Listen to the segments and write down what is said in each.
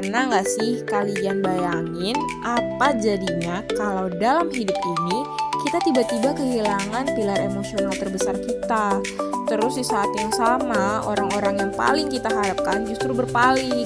Pernah nggak sih kalian bayangin apa jadinya kalau dalam hidup ini kita tiba-tiba kehilangan pilar emosional terbesar kita. Terus di saat yang sama, orang-orang yang paling kita harapkan justru berpaling.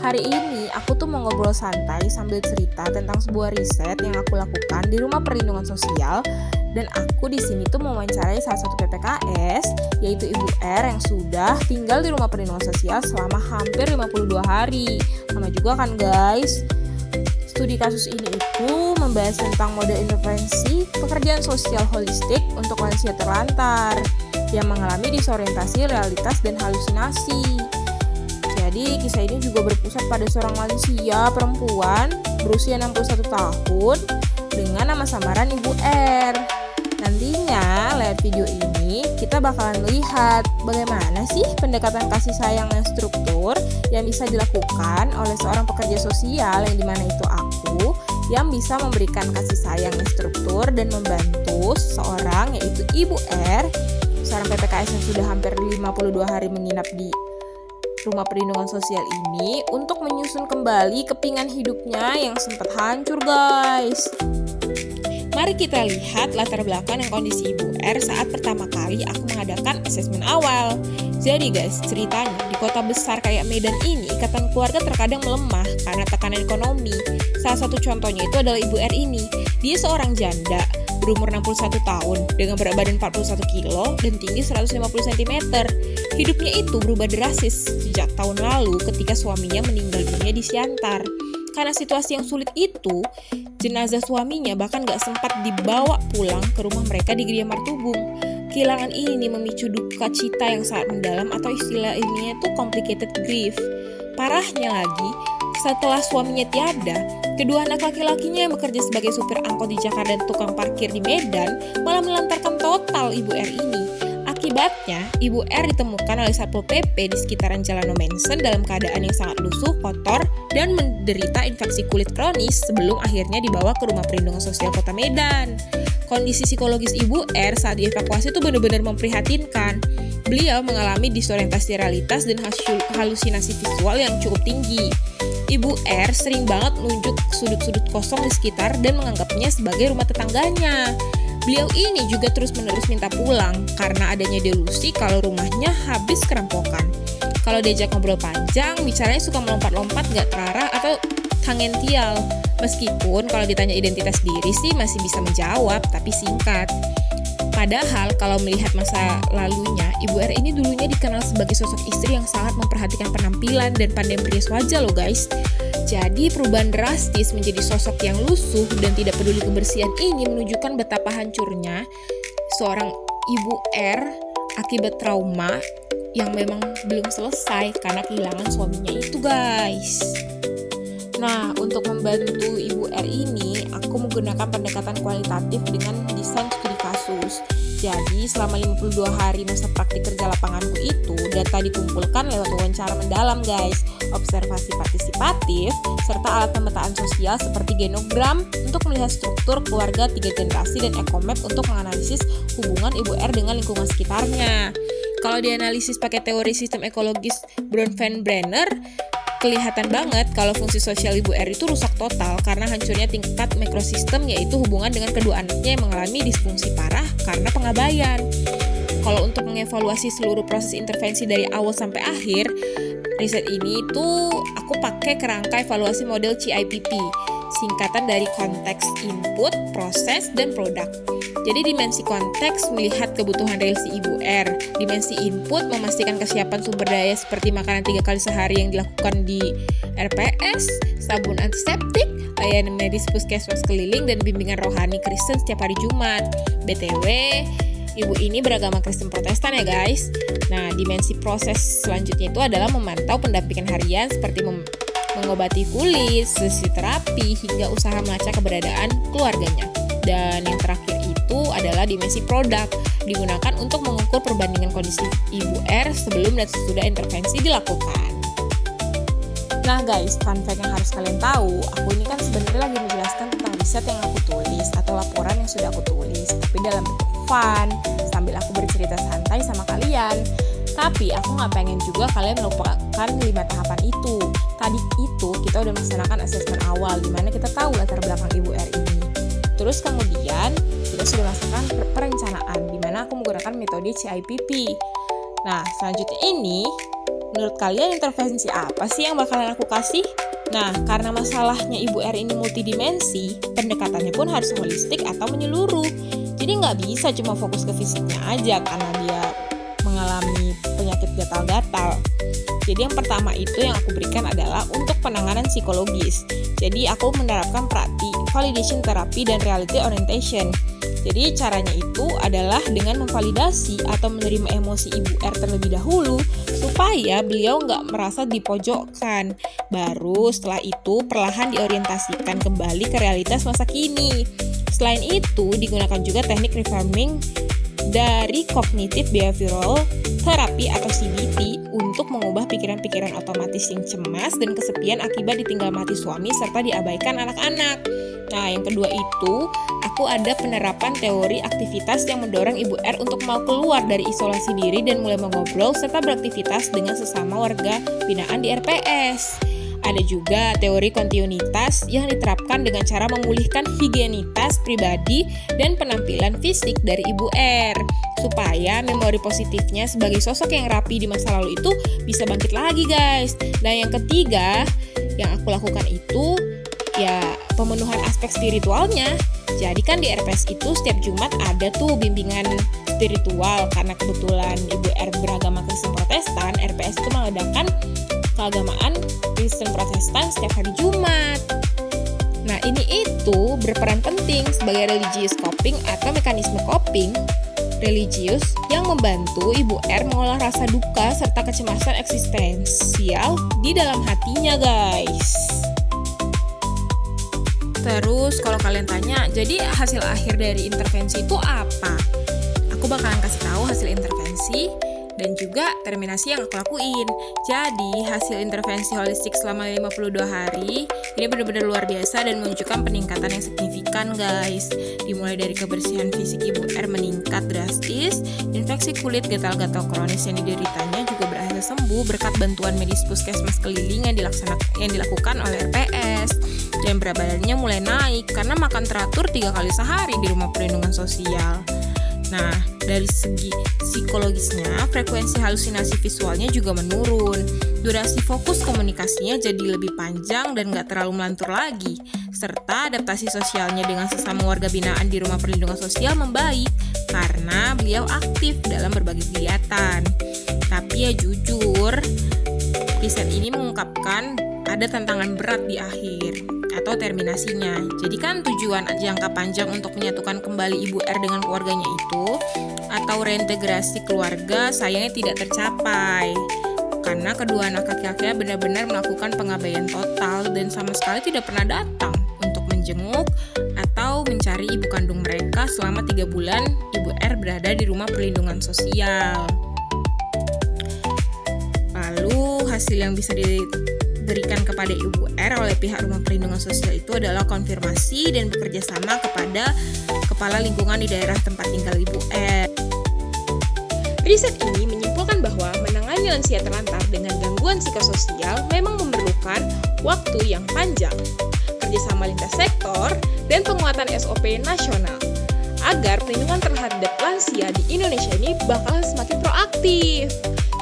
Hari ini aku tuh mau ngobrol santai sambil cerita tentang sebuah riset yang aku lakukan di Rumah Perlindungan Sosial, dan aku di sini tuh mewawancarai salah satu PPKS, yaitu Ibu R yang sudah tinggal di Rumah Perlindungan Sosial selama hampir 52 hari. Lama juga kan guys? Studi kasus ini itu membahas tentang model intervensi pekerjaan sosial holistik untuk lansia terlantar yang mengalami disorientasi realitas dan halusinasi. Jadi kisah ini juga berpusat pada seorang lansia perempuan berusia 61 tahun dengan nama samaran Ibu R. Nantinya lewat video ini kita bakalan melihat bagaimana sih pendekatan kasih sayang yang struktur yang bisa dilakukan oleh seorang pekerja sosial, yang dimana itu aku, yang bisa memberikan kasih sayang yang struktur dan membantu seseorang, yaitu Ibu R, seorang PPKS yang sudah hampir 52 hari menginap di Rumah Perlindungan Sosial ini untuk menyusun kembali kepingan hidupnya yang sempat hancur guys. Mari kita lihat latar belakang dan kondisi Ibu R saat pertama kali aku mengadakan asesmen awal. Jadi guys, ceritanya di kota besar kayak Medan ini, ikatan keluarga terkadang melemah karena tekanan ekonomi. Salah satu contohnya itu adalah Ibu R ini. Dia seorang janda, berumur 61 tahun, dengan berat badan 41 kilo dan tinggi 150 cm. Hidupnya itu berubah drastis sejak tahun lalu ketika suaminya meninggal dunia di Siantar. Karena situasi yang sulit itu, jenazah suaminya bahkan gak sempat dibawa pulang ke rumah mereka di Gria Martubung. Kehilangan ini memicu duka cita yang sangat mendalam, atau istilah ilmiahnya itu complicated grief. Parahnya lagi, setelah suaminya tiada, kedua anak laki-lakinya yang bekerja sebagai supir angkot di Jakarta dan tukang parkir di Medan malah melantarkan total Ibu R ini. Akibatnya, Ibu R ditemukan oleh Satpol PP di sekitaran Jalan Nomensen dalam keadaan yang sangat lusuh, kotor, dan menderita infeksi kulit kronis sebelum akhirnya dibawa ke Rumah Perlindungan Sosial Kota Medan. Kondisi psikologis Ibu R saat dievakuasi itu benar-benar memprihatinkan. Beliau mengalami disorientasi realitas dan halusinasi visual yang cukup tinggi. Ibu R sering banget menunjuk sudut-sudut kosong di sekitar dan menganggapnya sebagai rumah tetangganya. Beliau ini juga terus-menerus minta pulang karena adanya delusi kalau rumahnya habis kerampokan. Kalau diajak ngobrol panjang, bicaranya suka melompat-lompat gak terarah atau tangential. Meskipun kalau ditanya identitas diri sih masih bisa menjawab, tapi singkat. Padahal kalau melihat masa lalunya, Ibu R ini dulunya dikenal sebagai sosok istri yang sangat memperhatikan penampilan dan pandai merias wajah loh guys. Jadi perubahan drastis menjadi sosok yang lusuh dan tidak peduli kebersihan ini menunjukkan betapa hancurnya seorang Ibu R akibat trauma yang memang belum selesai karena kehilangan suaminya itu guys. Nah, untuk membantu Ibu R ini, aku menggunakan pendekatan kualitatif dengan desain studi kasus. Jadi, selama 52 hari masa praktik kerja lapanganku itu, data dikumpulkan lewat wawancara mendalam guys, observasi partisipatif, serta alat pemetaan sosial seperti genogram untuk melihat struktur keluarga 3 generasi dan ekomap untuk menganalisis hubungan Ibu R dengan lingkungan sekitarnya. Kalau dianalisis pakai teori sistem ekologis Bronfenbrenner, kelihatan banget kalau fungsi sosial Ibu R itu rusak total karena hancurnya tingkat mikrosistem, yaitu hubungan dengan kedua anaknya yang mengalami disfungsi parah karena pengabaian. Kalau untuk mengevaluasi seluruh proses intervensi dari awal sampai akhir, riset ini tuh aku pakai kerangka evaluasi model CIPP, singkatan dari konteks, input, proses, dan produk. Jadi dimensi konteks melihat kebutuhan real si Ibu R. Dimensi input memastikan kesiapan sumber daya seperti makanan 3 kali sehari yang dilakukan di RPS, sabun antiseptik, layanan medis puskesmas keliling, dan bimbingan rohani Kristen setiap hari Jumat. BTW, Ibu ini beragama Kristen Protestan ya guys. Nah, dimensi proses selanjutnya itu adalah memantau pendampingan harian seperti mengobati kulit, sesi terapi, hingga usaha melacak keberadaan keluarganya. Dan yang terakhir itu adalah dimensi produk, digunakan untuk mengukur perbandingan kondisi Ibu R sebelum dan sesudah intervensi dilakukan. Nah guys, fun fact yang harus kalian tahu, aku ini kan sebenarnya lagi menjelaskan tentang riset yang aku tulis atau laporan yang sudah aku tulis, tapi dalam bentuk fun, sambil aku bercerita santai sama kalian. Tapi aku nggak pengen juga kalian melupakan 5 tahapan itu. Tadi itu kita udah melaksanakan asesmen awal, dimana kita tahu latar belakang Ibu R ini. Terus kemudian kita sudah melaksanakan perencanaan, dimana aku menggunakan metode CIPP. Nah, selanjutnya ini, menurut kalian intervensi apa sih yang bakalan aku kasih? Nah, karena masalahnya Ibu R ini multidimensi, pendekatannya pun harus holistik atau menyeluruh. Jadi nggak bisa cuma fokus ke fisiknya aja karena dia mengalami penyakit gatal-gatal. Jadi yang pertama itu yang aku berikan adalah untuk penanganan psikologis. Jadi aku menerapkan praktik validation therapy dan reality orientation. Jadi caranya itu adalah dengan memvalidasi atau menerima emosi Ibu R terlebih dahulu supaya beliau nggak merasa dipojokkan. Baru setelah itu perlahan diorientasikan kembali ke realitas masa kini. Selain itu digunakan juga teknik reframing dari Cognitive Behavioral Therapy atau CBT untuk mengubah pikiran-pikiran otomatis yang cemas dan kesepian akibat ditinggal mati suami serta diabaikan anak-anak. Nah, yang kedua itu, aku ada penerapan teori aktivitas yang mendorong Ibu R untuk mau keluar dari isolasi diri dan mulai mengobrol serta beraktivitas dengan sesama warga binaan di RPS. Ada juga teori kontinuitas yang diterapkan dengan cara memulihkan higienitas pribadi dan penampilan fisik dari Ibu R supaya memori positifnya sebagai sosok yang rapi di masa lalu itu bisa bangkit lagi, guys. Nah, yang ketiga yang aku lakukan itu ya pemenuhan aspek spiritualnya. Jadi kan di RPS itu setiap Jumat ada tuh bimbingan spiritual. Karena kebetulan Ibu R beragama Kristen Protestan, RPS itu mengadakan keagamaan Kristen Protestan setiap hari Jumat. Nah, ini itu berperan penting sebagai religious coping atau mekanisme coping religius yang membantu Ibu R mengolah rasa duka serta kecemasan eksistensial di dalam hatinya, guys. Terus kalau kalian tanya, jadi hasil akhir dari intervensi itu apa? Aku bakalan kasih tahu hasil intervensi dan juga terminasi yang aku lakuin. Jadi hasil intervensi holistik selama 52 hari ini benar-benar luar biasa dan menunjukkan peningkatan yang signifikan, guys. Dimulai dari kebersihan fisik Ibu R meningkat drastis, infeksi kulit gatal-gatal kronis yang dideritanya juga berhasil sembuh berkat bantuan medis puskesmas keliling yang dilakukan oleh RPS. Dan berat badannya mulai naik karena makan teratur 3 kali sehari di rumah perlindungan sosial. Nah, dari segi psikologisnya, frekuensi halusinasi visualnya juga menurun. Durasi fokus komunikasinya jadi lebih panjang dan gak terlalu melantur lagi. Serta adaptasi sosialnya dengan sesama warga binaan di rumah perlindungan sosial membaik karena beliau aktif dalam berbagai kegiatan. Tapi ya jujur, riset ini mengungkapkan ada tantangan berat di akhir atau terminasinya. Jadi kan tujuan jangka panjang untuk menyatukan kembali Ibu R dengan keluarganya itu atau reintegrasi keluarga sayangnya tidak tercapai karena kedua anak laki-lakinya benar-benar melakukan pengabaian total dan sama sekali tidak pernah datang untuk menjenguk atau mencari ibu kandung mereka selama 3 bulan Ibu R berada di rumah perlindungan sosial. Lalu hasil yang bisa diberikan kepada Ibu R oleh pihak rumah perlindungan sosial itu adalah konfirmasi dan bekerja sama kepada kepala lingkungan di daerah tempat tinggal Ibu R. Riset ini menyimpulkan bahwa menangani lansia terlantar dengan gangguan psikososial memang memerlukan waktu yang panjang, kerjasama lintas sektor, dan penguatan SOP nasional agar perlindungan terhadap lansia di Indonesia ini bakalan semakin proaktif.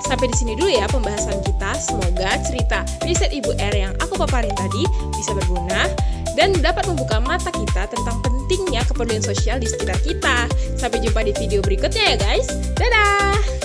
Sampai di sini dulu ya pembahasan kita. Semoga cerita riset Ibu R yang aku paparin tadi bisa berguna dan dapat membuka mata kita tentang pentingnya kepedulian sosial di sekitar kita. Sampai jumpa di video berikutnya ya guys. Dadah!